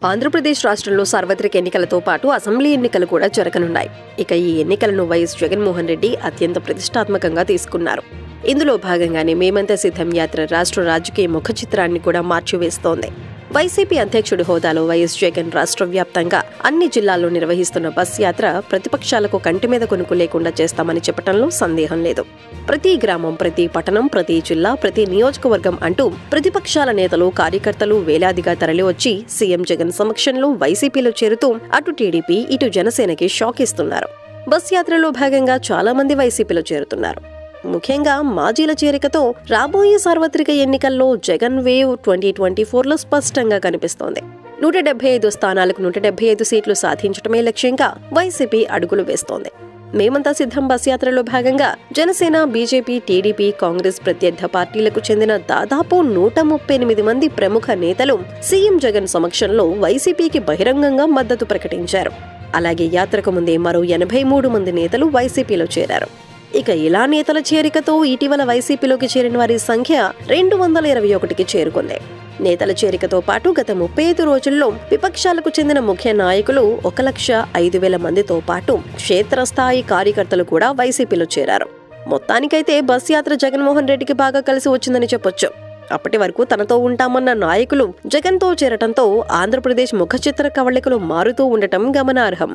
ఆంధ్రప్రదేశ్ రాష్ట్రంలో సార్వత్రిక ఎన్నికలతో పాటు అసెంబ్లీ ఎన్నికలు కూడా జరగనున్నాయి. ఇక ఈ ఎన్నికలను వైఎస్ జగన్మోహన్ రెడ్డి అత్యంత ప్రతిష్టాత్మకంగా తీసుకున్నారు. ఇందులో భాగంగానే మేమంతా సిద్ధం యాత్ర రాష్ట్ర రాజకీయ ముఖ చిత్రాన్ని కూడా మార్చివేస్తోంది. వైసీపీ అధ్యక్షుడి హోదాలో వైఎస్ జగన్ రాష్ట్ర వ్యాప్తంగా అన్ని జిల్లాల్లో నిర్వహిస్తున్న బస్ యాత్ర ప్రతిపక్షాలకు కంటి మీద కొనుక్కు లేకుండా చేస్తామని చెప్పడంలో సందేహం లేదు. ప్రతి గ్రామం, ప్రతి పట్టణం, ప్రతి జిల్లా, ప్రతి నియోజకవర్గం అంటూ ప్రతిపక్షాల నేతలు, కార్యకర్తలు వేలాదిగా తరలివచ్చి సీఎం జగన్ సమక్షంలో వైసీపీలో చేరుతూ అటు టీడీపీ, ఇటు జనసేనకి షాక్ ఇస్తున్నారు. బస్ యాత్రలో భాగంగా చాలా మంది వైసీపీలో చేరుతున్నారు. ముఖ్యంగా మాజీల చేరికతో రాబోయే సార్వత్రిక ఎన్నికల్లో జగన్ వేవ్ 2024లో స్పష్టంగా కనిపిస్తోంది. 175 స్థానాలకు 175 సీట్లు సాధించడమే లక్ష్యంగా వైసీపీ అడుగులు వేస్తోంది. మేమంతా సిద్ధం బస్ యాత్రలో భాగంగా జనసేన, బీజేపీ, టీడీపీ, కాంగ్రెస్ ప్రత్యర్థ పార్టీలకు చెందిన దాదాపు 138 మంది ప్రముఖ నేతలు సీఎం జగన్ సమక్షంలో వైసీపీకి బహిరంగంగా మద్దతు ప్రకటించారు. అలాగే యాత్రకు ముందే మరో 83 మంది నేతలు వైసీపీలో చేరారు. ఇక ఇలా నేతల చేరికతో ఇటీవల వైసీపీలోకి చేరిన వారి సంఖ్య 221కి చేరుకుంది. నేతల చేరికతో పాటు గత 35 రోజుల్లో విపక్షాలకు చెందిన ముఖ్య నాయకులు 1,05,000 మందితో పాటు క్షేత్రస్థాయి కార్యకర్తలు కూడా వైసీపీలో చేరారు. మొత్తానికైతే బస్ యాత్ర జగన్మోహన్ రెడ్డికి బాగా కలిసి వచ్చిందని చెప్పొచ్చు. అప్పటి వరకు తనతో ఉంటామన్న నాయకులు జగన్తో చేరటంతో ఆంధ్రప్రదేశ్ ముఖచిత్ర కవళికలు మారుతూ ఉండటం గమనార్హం.